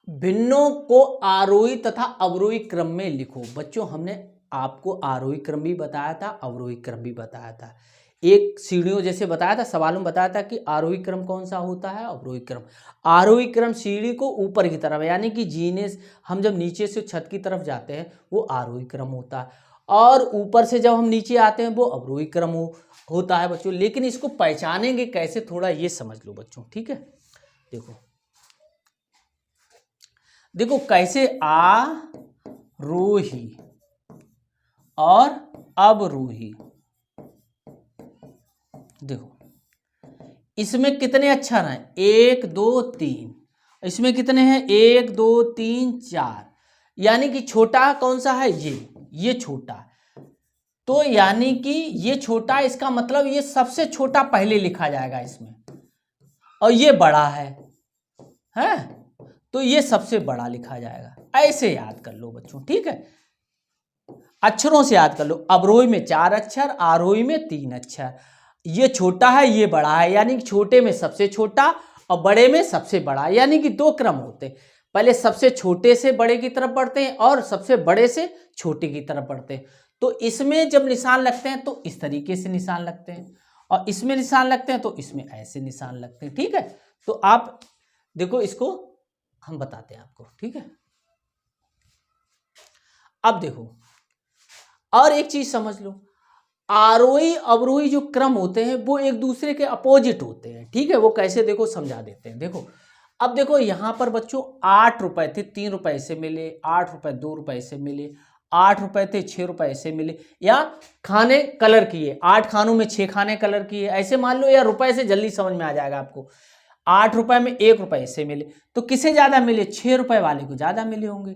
भिन्नों को आरोही तथा अवरोही क्रम में लिखो। बच्चों हमने आपको आरोही क्रम भी बताया था अवरोही क्रम भी बताया था, एक सीढ़ियों जैसे बताया था, सवालों में बताया था कि आरोही क्रम कौन सा होता है अवरोही क्रम। आरोही क्रम सीढ़ी को ऊपर की तरफ, यानी कि जीने हम जब नीचे से छत की तरफ जाते हैं वो आरोही क्रम होता है, और ऊपर से जब हम नीचे आते हैं वो अवरोही क्रम होता है बच्चों। लेकिन इसको पहचानेंगे कैसे थोड़ा ये समझ लो बच्चों, ठीक है। देखो कैसे आरोही और अवरोही, देखो इसमें कितने अक्षर हैं 1 2 3, इसमें कितने हैं 1 2 3 4, यानी कि छोटा कौन सा है ये छोटा, तो यानी कि ये छोटा, इसका मतलब ये सबसे छोटा पहले लिखा जाएगा इसमें, और ये बड़ा है तो ये सबसे बड़ा लिखा जाएगा। ऐसे याद कर लो बच्चों, ठीक है, अक्षरों से याद कर लो। अवरोही में 4 अक्षर, आरोही में 3 अक्षर, ये छोटा है ये बड़ा है, यानी कि छोटे में सबसे छोटा और बड़े में सबसे बड़ा, यानी कि 2 क्रम होते हैं, पहले सबसे छोटे से बड़े की तरफ बढ़ते हैं और सबसे बड़े से छोटे की तरफ बढ़ते हैं। तो इसमें जब निशान लगते हैं तो इस तरीके से निशान लगते हैं, और इसमें निशान लगते हैं तो इसमें ऐसे निशान लगते हैं, ठीक है। तो आप देखो इसको हम बताते हैं आपको, ठीक है। अब देखो और एक चीज समझ लो, आरोही अवरोही जो क्रम होते हैं वो एक दूसरे के अपोजिट होते हैं, ठीक है। वो कैसे देखो समझा देते हैं। देखो अब देखो यहां पर बच्चों 8 रुपए थे 3 रुपए से मिले, 8 रुपए 2 रुपए से मिले, 8 रुपए थे 6 रुपए से मिले, या खाने कलर किए 8 खानों में 6 खाने कलर किए, ऐसे मान लो, या रुपए से जल्दी समझ में आ जाएगा आपको। 8 रुपए में 1 रुपए से मिले, तो किसे ज्यादा मिले 6 रुपए वाले को ज्यादा मिले होंगे,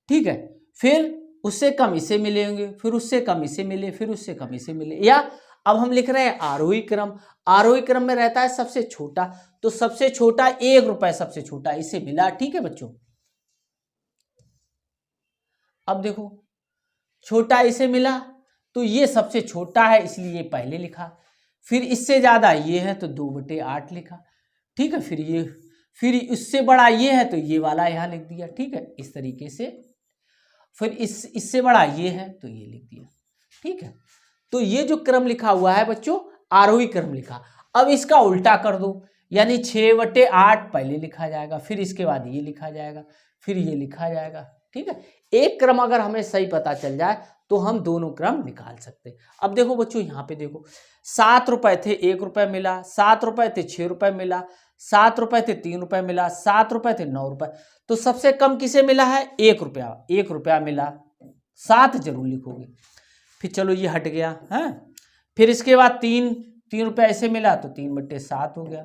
ठीक है। फिर उससे कम इसे मिले होंगे, फिर उससे कम इसे मिले, फिर उससे कम इसे मिले। या अब हम लिख रहे हैं आरोही क्रम, आरोही क्रम में रहता है सबसे छोटा, तो सबसे छोटा 1 रुपए सबसे छोटा इसे मिला, ठीक है बच्चों। अब देखो छोटा इसे मिला तो ये सबसे छोटा है इसलिए पहले लिखा, फिर इससे ज्यादा ये है तो 2/8 लिखा, ठीक है। फिर इससे बड़ा ये है तो ये वाला यहां लिख दिया, ठीक है, इस तरीके से। फिर इससे बड़ा ये है तो ये लिख दिया, ठीक है। तो ये जो क्रम लिखा हुआ है बच्चों आरोही क्रम लिखा। अब इसका उल्टा कर दो, यानी 6/8 पहले लिखा जाएगा, फिर इसके बाद ये लिखा जाएगा, फिर ये लिखा जाएगा। ठीक है, एक क्रम अगर हमें सही पता चल जाए तो हम दोनों क्रम निकाल सकते हैं। अब देखो बच्चों, यहाँ पे देखो 7 रुपए थे 1 रुपए मिला, 7 रुपए थे 6 रुपए मिला, 7 रुपए थे 3 रुपए मिला, 7 रुपए थे 9 रुपए। तो सबसे कम किसे मिला है? 1 रुपया, 1 रुपया मिला, 7 जरूर लिखोगे। फिर चलो ये हट गया है, फिर इसके बाद 3 रुपया ऐसे मिला तो 3/7 हो गया,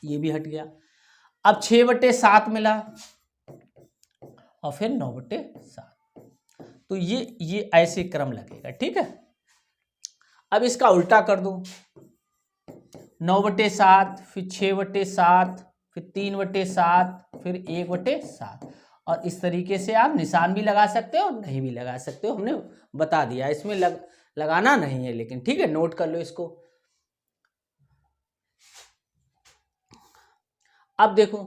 ये भी हट गया। अब 6/7 मिला और फिर 9/7, तो ये ऐसे क्रम लगेगा। ठीक है, अब इसका उल्टा कर दो, 9/7, फिर 6/7, फिर 3/7, फिर 1/7, और इस तरीके से आप निशान भी लगा सकते हो और नहीं भी लगा सकते हो, हमने बता दिया। इसमें लगाना नहीं है लेकिन, ठीक है, नोट कर लो इसको। अब देखो,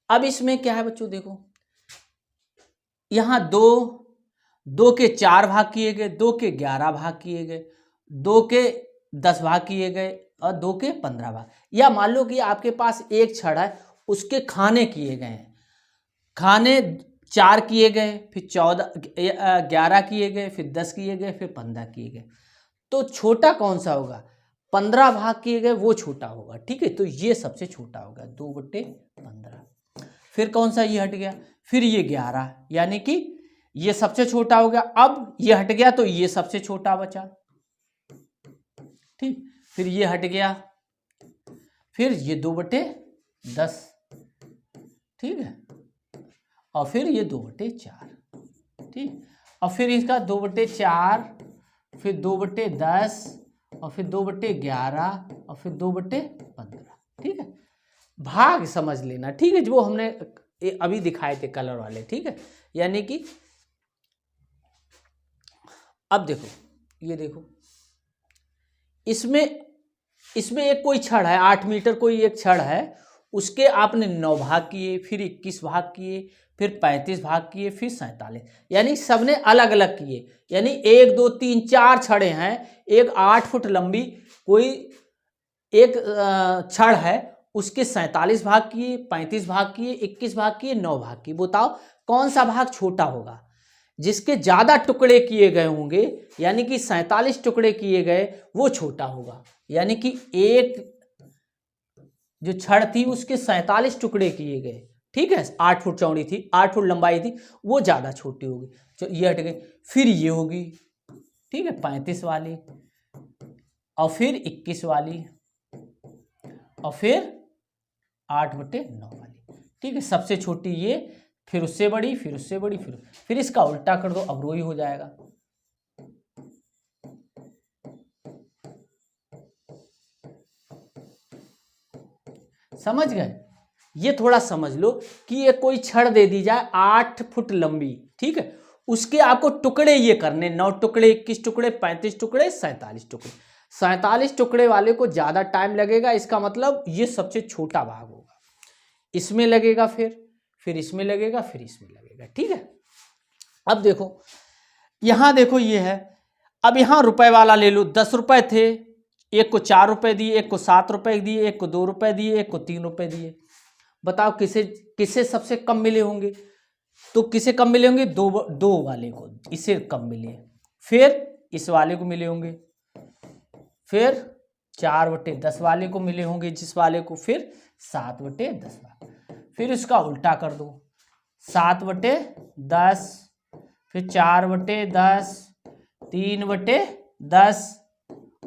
अब इसमें क्या है बच्चों, देखो यहां 2 के 4 भाग किए गए, 2 के 11 भाग किए गए, 2 के 10 भाग किए गए और 2 के 15 भाग। या मान लो कि आपके पास एक छड़ है, उसके खाने किए गए हैं, खाने 4 किए गए, फिर 11 किए गए, फिर 10 किए गए, फिर 15 किए गए। तो छोटा कौन सा होगा? 15 भाग किए गए वो छोटा होगा। ठीक है, तो ये सबसे छोटा होगा, 2/15। फिर कौन सा? ये हट गया। फिर ये 11, यानी कि ये सबसे छोटा हो गया। अब ये हट गया तो ये सबसे छोटा बचा। ठीक, फिर ये हट गया, फिर ये 2/10। ठीक है, और फिर ये 2/4। ठीक, और फिर इसका 2/4, फिर 2/10, और फिर 2/11, और फिर 2/15। ठीक है, भाग समझ लेना। ठीक है, जो हमने अभी दिखाए थे कलर वाले। ठीक है, यानी कि अब देखो, ये देखो, इसमें एक कोई छड़ है, 8 मीटर कोई एक छड़ है, उसके आपने 9 भाग किए, फिर 21 भाग किए, फिर 35 भाग किए, फिर 47, यानी सबने अलग अलग किए। यानी 1 2 3 4 छड़े हैं, एक 8 फुट लंबी कोई एक छड़ है, उसके 47 भाग किए, 35 भाग किए, 21 भाग किए, 9 भाग किए। बताओ कौन सा भाग छोटा होगा? जिसके ज्यादा टुकड़े किए गए होंगे, यानी कि 47 टुकड़े किए गए, वो छोटा होगा। यानी कि एक जो छड़ थी उसके 47 टुकड़े किए गए। ठीक है, 8 फुट चौड़ी थी, 8 फुट लंबाई थी, वो ज्यादा छोटी होगी। तो ये हट गई। फिर ये होगी, ठीक है, 35 वाली, और फिर 21 वाली, और फिर 8/9 वाली। ठीक है, सबसे छोटी ये, फिर उससे बड़ी, फिर उससे बड़ी, फिर इसका उल्टा कर दो, अवरोही हो जाएगा। समझ गए? ये थोड़ा समझ लो कि ये कोई छड़ दे दी जाए 8 फुट लंबी। ठीक है, उसके आपको टुकड़े ये करने, 9 टुकड़े, 21 टुकड़े, 35 टुकड़े, 47 टुकड़े। 47 टुकड़े वाले को ज्यादा टाइम लगेगा, इसका मतलब ये सबसे छोटा भाग होगा। इसमें लगेगा, फिर इसमें लगेगा, फिर इसमें लगेगा। ठीक है, अब देखो, यहां देखो ये है। अब यहां रुपए वाला ले लो, 10 रुपए थे, एक को 4 रुपए दिए, एक को 7 रुपए दिए, एक को 2 रुपए दिए, एक को 3 रुपए दिए। बताओ किसे सबसे कम मिले होंगे? तो किसे कम मिले होंगे? दो वाले को, इसे कम मिले। फिर इस वाले को मिले होंगे, फिर 4/10 वाले को मिले होंगे, जिस वाले को, फिर 7/10 वाले। फिर इसका उल्टा कर दो, 7/10, फिर 4/10, 3/10,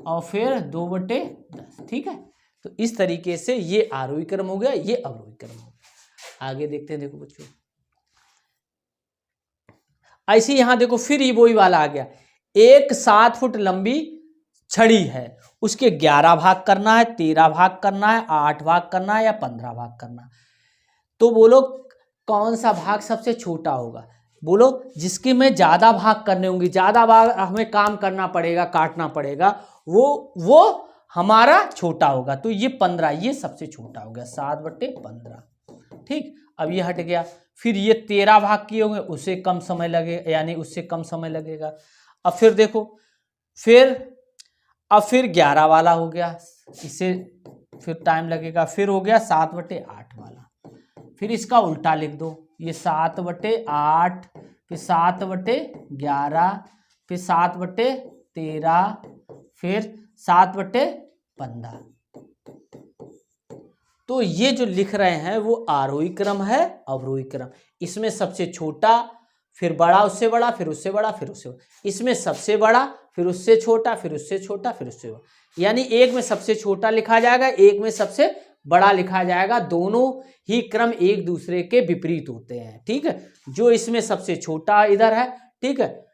और फिर 2/10। ठीक है, तो इस तरीके से ये आरोही क्रम हो गया, ये अवरोही क्रम हो गया। आगे देखते हैं, देखो बच्चों, ऐसे यहां देखो, फिर ये वही वाला आ गया। एक 7 फुट लंबी छड़ी है, उसके 11 भाग करना है, 13 भाग करना है, 8 भाग करना है, या 15 भाग करना है। तो बोलो कौन सा भाग सबसे छोटा होगा? बोलो जिसके में ज्यादा भाग करने होंगे, ज्यादा भाग हमें काम करना पड़ेगा, काटना पड़ेगा, वो हमारा छोटा होगा। तो ये 15, ये सबसे छोटा हो गया, 7/15। ठीक, अब ये हट गया। फिर ये 13 भाग किए होंगे, उससे कम समय लगे, यानी उससे कम समय लगेगा। अब फिर देखो, अब फिर 11 वाला हो गया, इसे फिर टाइम लगेगा, फिर हो गया 7/8 वाला, फिर इसका उल्टा लिख दो, ये 7/8, फिर 7/11, फिर 7/13, फिर 7/15। तो ये जो लिख रहे हैं वो आरोही क्रम है, अवरोही क्रम। इसमें सबसे छोटा, फिर बड़ा, उससे बड़ा, फिर उससे बड़ा, फिर उससे बड़ा। इसमें सबसे बड़ा, फिर उससे छोटा, फिर उससे छोटा, फिर उससे बड़ा। यानी एक में सबसे छोटा लिखा जाएगा, एक में सबसे बड़ा लिखा जाएगा। दोनों ही क्रम एक दूसरे के विपरीत होते हैं, ठीक है। जो इसमें सबसे छोटा इधर है, ठीक है,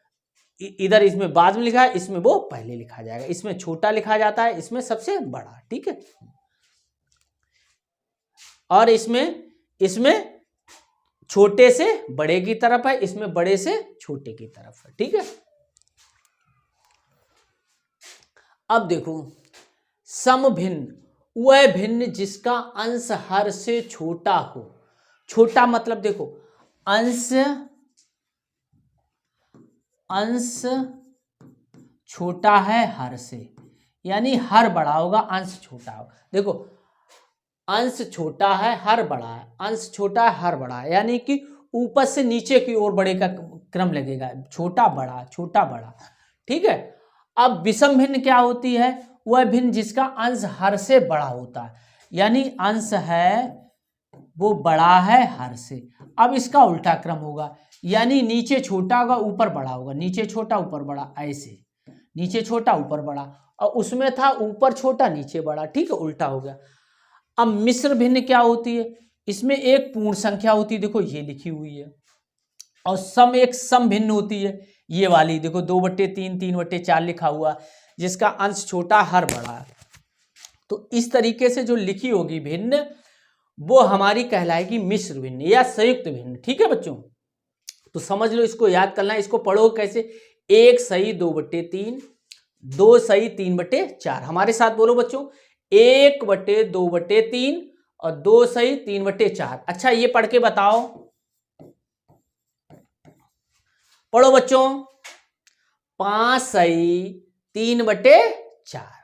इधर इसमें बाद में लिखा है, इसमें वो पहले लिखा जाएगा। इसमें छोटा लिखा जाता है, इसमें सबसे बड़ा, ठीक है। और इसमें छोटे से बड़े की तरफ है, इसमें बड़े से छोटे की तरफ है, ठीक है। अब देखो, समभिन्न वह भिन्न जिसका अंश हर से छोटा हो। छोटा मतलब देखो, अंश छोटा है हर से, यानी हर बड़ा होगा, अंश छोटा होगा। देखो, अंश छोटा है, हर बड़ा है, अंश छोटा है, हर बड़ा है, यानी कि ऊपर से नीचे की ओर बड़े का क्रम लगेगा, छोटा बड़ा, छोटा बड़ा, ठीक है। अब विषम भिन्न क्या होती है? वह भिन्न जिसका अंश हर से बड़ा होता है, यानी अंश है वो बड़ा है हर से। अब इसका उल्टा क्रम होगा, यानी नीचे छोटा होगा, ऊपर बड़ा होगा, नीचे छोटा, ऊपर बड़ा, ऐसे नीचे छोटा, ऊपर बड़ा, और उसमें था ऊपर छोटा, नीचे बड़ा, ठीक है, उल्टा हो गया। अब मिश्र भिन्न क्या होती है? इसमें एक पूर्ण संख्या होती है, देखो ये लिखी हुई है, और सम एक सम भिन्न होती है, ये वाली देखो 2/3, 3/4 लिखा हुआ, जिसका अंश छोटा हर बड़ा है। तो इस तरीके से जो लिखी होगी भिन्न, वो हमारी कहलाएगी मिश्र भिन्न या संयुक्त भिन्न, ठीक है बच्चों। तो समझ लो, इसको याद करना है। इसको पढ़ो कैसे? 1 सही 2/3, 2 सही 3/4। हमारे साथ बोलो बच्चों, 1/2/3 और 2 सही 3/4। अच्छा, ये पढ़ के बताओ, पढ़ो बच्चों। 5 सही 3/4,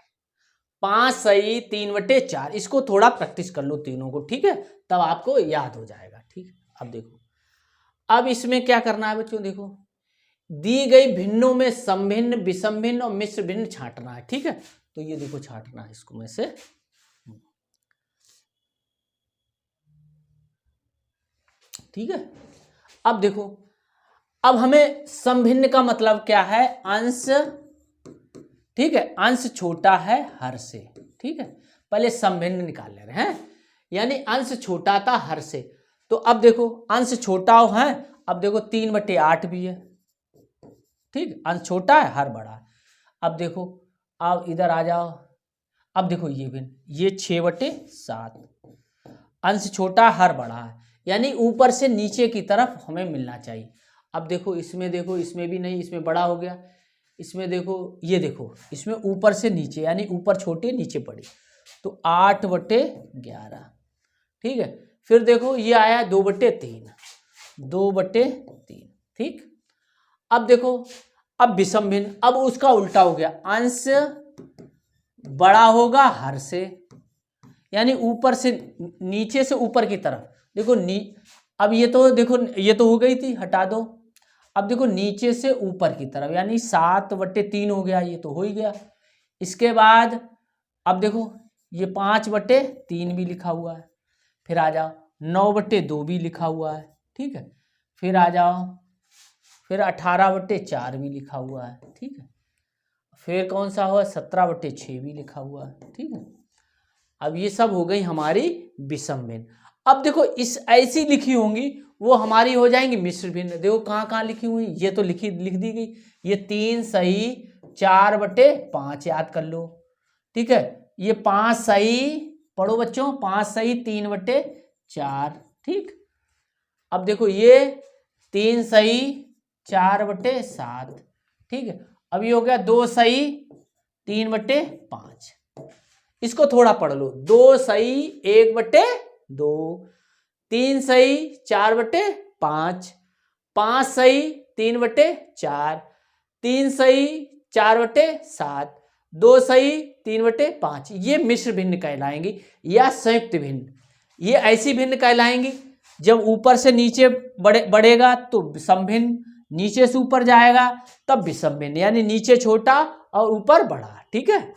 5 सही 3/4। इसको थोड़ा प्रैक्टिस कर लो तीनों को, ठीक है, तब आपको याद हो जाएगा, ठीक है। अब देखो, अब इसमें क्या करना है बच्चों, देखो दी गई भिन्नों में समभिन्न, विषम भिन्न और मिश्र भिन्न छांटना है, ठीक है। तो ये देखो छांटना है इसको में से, ठीक है। अब देखो, अब हमें समभिन्न का मतलब क्या है? अंश, ठीक है, अंश छोटा है हर से, ठीक है। पहले समभिन्न निकाल ले रहे हैं, यानी अंश छोटा था हर से। तो अब देखो, अंश छोटा है, अब देखो 3/8 भी है, ठीक, अंश छोटा है हर बड़ा है। अब देखो, अब इधर आ जाओ, अब देखो ये भिन्न, ये 6/7, अंश छोटा हर बड़ा है, यानी ऊपर से नीचे की तरफ हमें मिलना चाहिए। अब देखो, इसमें भी नहीं, इसमें बड़ा हो गया। इसमें देखो, ये देखो, इसमें ऊपर से नीचे, यानी ऊपर छोटे नीचे बड़ी, तो 8/11, ठीक है। फिर देखो, ये आया 2/3, 2/3, ठीक। अब देखो, अब विषम भिन्न, अब उसका उल्टा हो गया, अंश बड़ा होगा हर से, यानी ऊपर से नीचे से ऊपर की तरफ। देखो अब ये तो देखो, ये तो हो गई थी, हटा दो। अब देखो, नीचे से ऊपर की तरफ, यानी 7/3 हो गया, ये तो हो ही गया। इसके बाद अब देखो, ये 5/3 भी लिखा हुआ है। फिर आ जाओ, 9/2 भी लिखा हुआ है, ठीक है। फिर आ जाओ, फिर 18/4 भी लिखा हुआ है, ठीक है। फिर कौन सा हुआ? 17/6 भी लिखा हुआ है, ठीक है। अब ये सब हो गई हमारी विषम भिन्न। अब देखो, इस ऐसी लिखी होंगी वो हमारी हो जाएंगी मिश्र भिन्न। देखो कहाँ कहाँ लिखी हुई, ये तो लिख दी गई, ये 3 सही 4/5 याद कर लो, ठीक है। ये 5 सही, पढ़ो बच्चों, 5 सही 3/4, ठीक। अब देखो, ये 3 सही 4/7, ठीक है। अब ये हो गया 2 सही 3/5। इसको थोड़ा पढ़ लो, 2 सही 1/2, 3 सही 4/5, 5 सही 3/4, 3 सही 4/7, 2 सही 3/5 ये मिश्र भिन्न कहलाएंगी या संयुक्त भिन्न। ये ऐसी भिन्न कहलाएंगी जब ऊपर से नीचे बढ़ेगा तो विषम भिन्न, नीचे से ऊपर जाएगा तब विषम भिन्न, यानी नीचे छोटा और ऊपर बड़ा। ठीक है,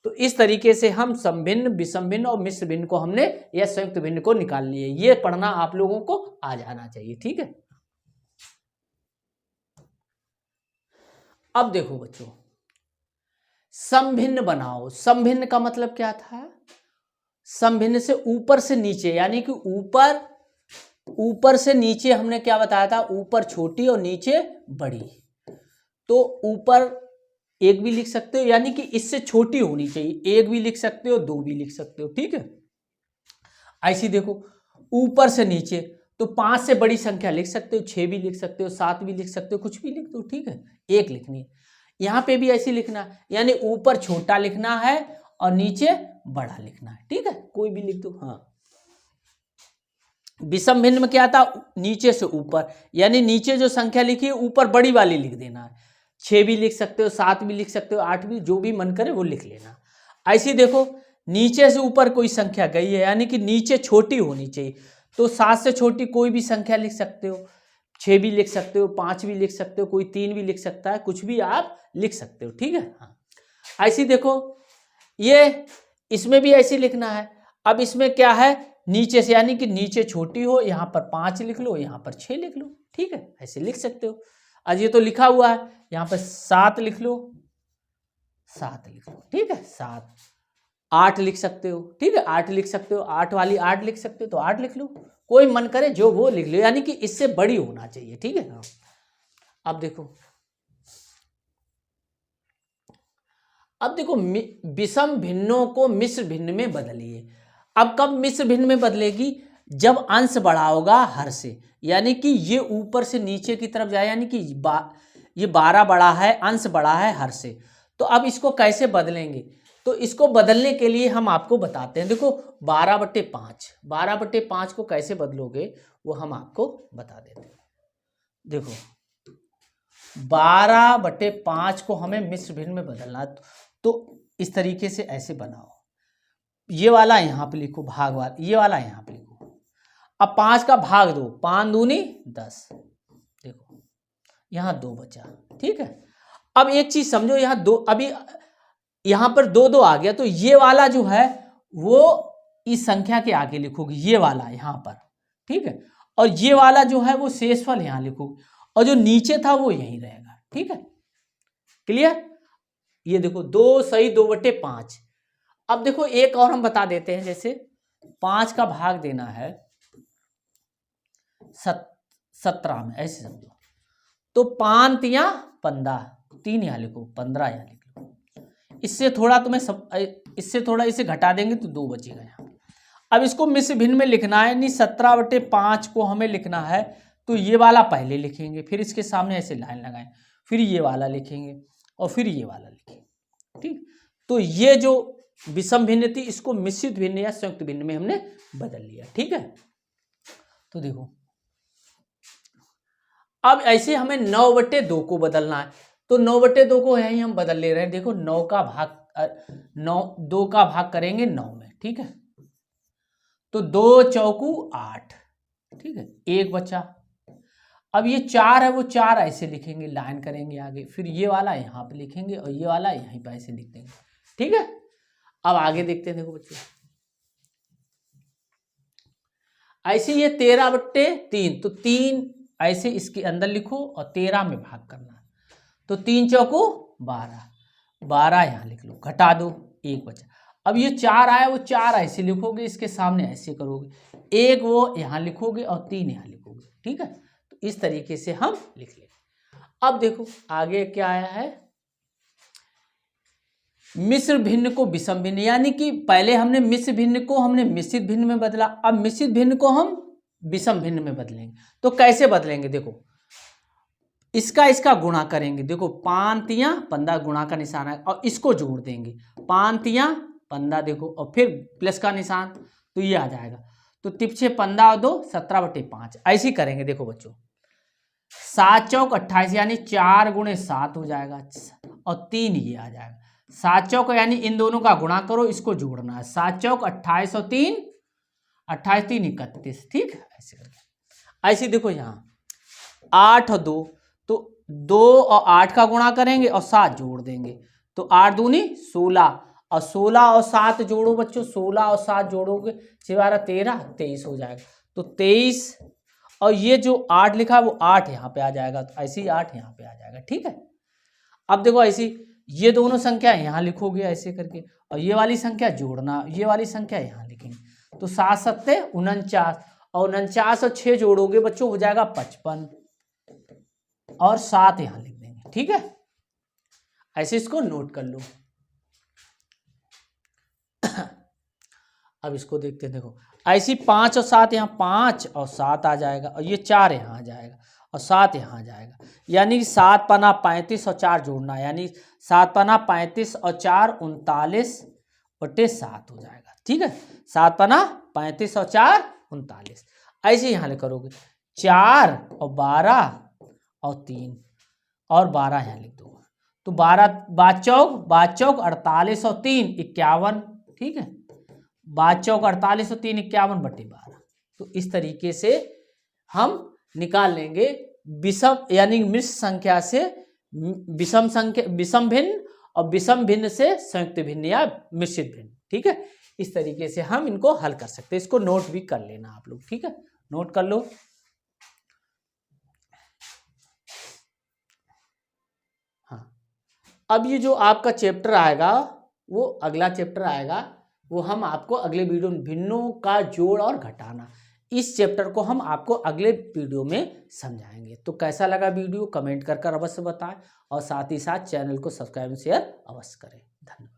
तो इस तरीके से हम समभिन्न, विषम भिन्न और मिश्र भिन्न को हमने या संयुक्त भिन्न को निकाल लिए। ये पढ़ना आप लोगों को आ जाना चाहिए। ठीक है, अब देखो बच्चों, समभिन्न बनाओ। समभिन्न का मतलब क्या था? समभिन्न से ऊपर से नीचे, यानी कि ऊपर से नीचे हमने क्या बताया था? ऊपर छोटी और नीचे बड़ी। तो ऊपर एक भी लिख सकते हो, यानी कि इससे छोटी होनी चाहिए। एक भी लिख सकते हो, दो भी लिख सकते हो। ठीक है, ऐसी देखो ऊपर से नीचे, तो 5 से बड़ी संख्या लिख सकते हो, 6 भी लिख सकते हो, 7 भी लिख सकते हो, कुछ भी लिख दो। ठीक है, एक लिखनी है। यहाँ पे भी ऐसे लिखना है, यानी ऊपर छोटा लिखना है और नीचे बड़ा लिखना है। ठीक है, कोई भी लिख दो। हाँ, विषम भिन्न में क्या था? नीचे से ऊपर, यानी नीचे जो संख्या लिखी है ऊपर बड़ी वाली लिख देना है। 6 भी लिख सकते हो, 7 भी लिख सकते हो, 8 भी, जो भी मन करे वो लिख लेना। ऐसी देखो नीचे से ऊपर कोई संख्या गई है, यानी कि नीचे छोटी होनी चाहिए, तो 7 से छोटी कोई भी संख्या लिख सकते हो, 6 भी लिख सकते हो, 5 भी लिख सकते हो, कोई 3 भी लिख सकता है, कुछ भी आप लिख सकते हो। ठीक है, हाँ, ऐसी देखो ये इसमें भी ऐसे लिखना है। अब इसमें क्या है? नीचे से, यानी कि नीचे छोटी हो, यहाँ पर 5 लिख लो, यहाँ पर 6 लिख लो। ठीक है, ऐसे लिख सकते हो। आज ये तो लिखा हुआ है, यहाँ पर 7 लिख लो, 7 लिख लो। ठीक है, 7, 8 लिख सकते हो। ठीक है, 8 लिख सकते हो, 8 वाली 8 लिख सकते हो तो 8 लिख लो, कोई मन करे जो वो लिख लो, यानी कि इससे बड़ी होना चाहिए। ठीक है, हाँ। अब देखो विषम भिन्नों को मिश्र भिन्न में बदलिए। अब कब मिश्र भिन्न में बदलेगी? जब अंश बड़ा होगा हर से, यानी कि ये ऊपर से नीचे की तरफ जाए, यानी कि ये 12 बड़ा है, अंश बड़ा है हर से। तो अब इसको कैसे बदलेंगे? तो इसको बदलने के लिए हम आपको बताते हैं। देखो 12/5 को कैसे बदलोगे वो हम आपको बता देते हैं। देखो 12/5 को हमें मिश्र भिन्न में बदलना है, तो इस तरीके से ऐसे बनाओ। ये वाला यहाँ पे लिखो, भाग वाला, ये वाला यहाँ पे लिखो। अब 5 का भाग दो, 5 दूनी 10। देखो यहाँ 2 बचा। ठीक है, अब एक चीज समझो, यहाँ 2, अभी यहाँ पर 2 आ गया, तो ये वाला जो है वो इस संख्या के आगे लिखोगे, ये वाला यहाँ पर। ठीक है, और ये वाला जो है वो शेषफल यहाँ लिखोगे, और जो नीचे था वो यहीं रहेगा। ठीक है, क्लियर? ये देखो 2 सही 2/5। अब देखो एक और हम बता देते हैं, जैसे 5 का भाग देना है 17 में, ऐसे समझो, तो 5 या 15, 3 यहाँ लिखो, 15 यहाँ लिख लो। इससे थोड़ा इससे थोड़ा इसे घटा देंगे तो 2 बचेगा यहाँ। अब इसको मिश्र भिन्न में लिखना है, यानी 17/5 को हमें लिखना है, तो ये वाला पहले लिखेंगे, फिर इसके सामने ऐसे लाइन लगाएं, फिर ये वाला लिखेंगे और फिर ये वाला लिखेंगे। ठीक, तो ये जो विषम भिन्न थी इसको मिश्रित भिन्न या संयुक्त भिन्न में हमने बदल लिया। ठीक है, तो देखो अब ऐसे हमें 9/2 को बदलना है, तो 9/2 को यहीं हम बदल ले रहे हैं। देखो 2 का भाग करेंगे 9 में। ठीक है, तो 2 चौकू 8। ठीक है, 1 बचा। अब ये 4 है, वो 4 ऐसे लिखेंगे, लाइन करेंगे आगे, फिर ये वाला यहाँ पे लिखेंगे और ये वाला यहीं पे ऐसे लिख देंगे। ठीक है, अब आगे देखते हैं। देखो बच्चों ऐसे ये 13/3, तो 3 ऐसे इसके अंदर लिखो और 13 में भाग करना है, तो 3 चौको 12 यहाँ लिख लो, घटा दो, 1 बचा। अब ये 4 आया, वो 4 ऐसे लिखोगे, इसके सामने ऐसे करोगे, 1 वो यहाँ लिखोगे और 3 यहाँ लिखोगे। ठीक है, तो इस तरीके से हम लिख लेंगे। अब देखो आगे क्या आया है, मिश्र भिन्न को विषम भिन्न, यानी कि पहले हमने मिश्र भिन्न को हमने मिश्रित भिन्न में बदला, अब मिश्रित भिन्न को हम विषम भिन्न में बदलेंगे। तो कैसे बदलेंगे? देखो इसका गुणा करेंगे। देखो 5 या 15 गुणा का निशान है, और इसको जोड़ देंगे, 5 या 15, देखो, और फिर प्लस का निशान, तो ये आ जाएगा। तो तिपछे 15 और 2 17/5 ऐसे ही करेंगे। देखो बच्चों 7 चौक 28, यानी 4 × 7 हो जाएगा, और 3 ये आ जाएगा, 7 चौक यानी इन दोनों का गुणा करो, इसको जोड़ना है। 7 चौक 28 और 3 28 3 31, ठीक है। ऐसे करके ऐसे देखो यहाँ 8 और 2, तो 2 और 8 का गुणा करेंगे और 7 जोड़ देंगे, तो 8 दूनी 16 और 16 और 7 जोड़ो बच्चों, 16 और 7 जोड़ोगे 6 12 13 23 हो जाएगा। तो 23 और ये जो 8 लिखा है वो 8 यहाँ पे आ जाएगा, तो ऐसे ही 8 यहाँ पे आ जाएगा, ठीक है। अब देखो ऐसी ये दोनों संख्या यहाँ लिखोगे ऐसे करके, और ये वाली संख्या जोड़ना, ये वाली संख्या यहाँ लिखेंगे, तो 7 7 49 और 49 और 6 जोड़ोगे बच्चों हो जाएगा 55 और 7 यहाँ लिख देंगे, ठीक है। ऐसे इसको नोट कर लो। अब इसको देखते हैं, देखो ऐसी 5 और 7 यहाँ 5 और 7 आ जाएगा, और ये 4 यहाँ आ जाएगा और 7 यहाँ आ जाएगा, यानी 7 पना 35 और 4 जोड़ना, यानी 7 पना 35 और 4 39/7 हो जाएगा, ठीक है। 7 पना 35 और 4 39। ऐसे यहाँ करोगे 4 और 12 और 3 और 12 यहाँ लिख दूंगा, तो 12 चौक 48 और 3 51, ठीक है। 12 चौक 48 और 3 51/12। तो इस तरीके से हम निकाल लेंगे विषम यानी मिश्र संख्या से विषम संख्या, विषम भिन्न और विषम भिन्न से संयुक्त भिन्न या मिश्रित भिन्न, ठीक है। इस तरीके से हम इनको हल कर सकते हैं। इसको नोट भी कर लेना आप लोग, ठीक है, नोट कर लो। हाँ, अब ये जो आपका चैप्टर आएगा वो अगला चैप्टर आएगा, वो हम आपको अगले वीडियो में भिन्नों का जोड़ और घटाना, इस चैप्टर को हम आपको अगले वीडियो में समझाएंगे। तो कैसा लगा वीडियो कमेंट कर अवश्य बताएं, और साथ ही साथ चैनल को सब्सक्राइब शेयर अवश्य करें। धन्यवाद।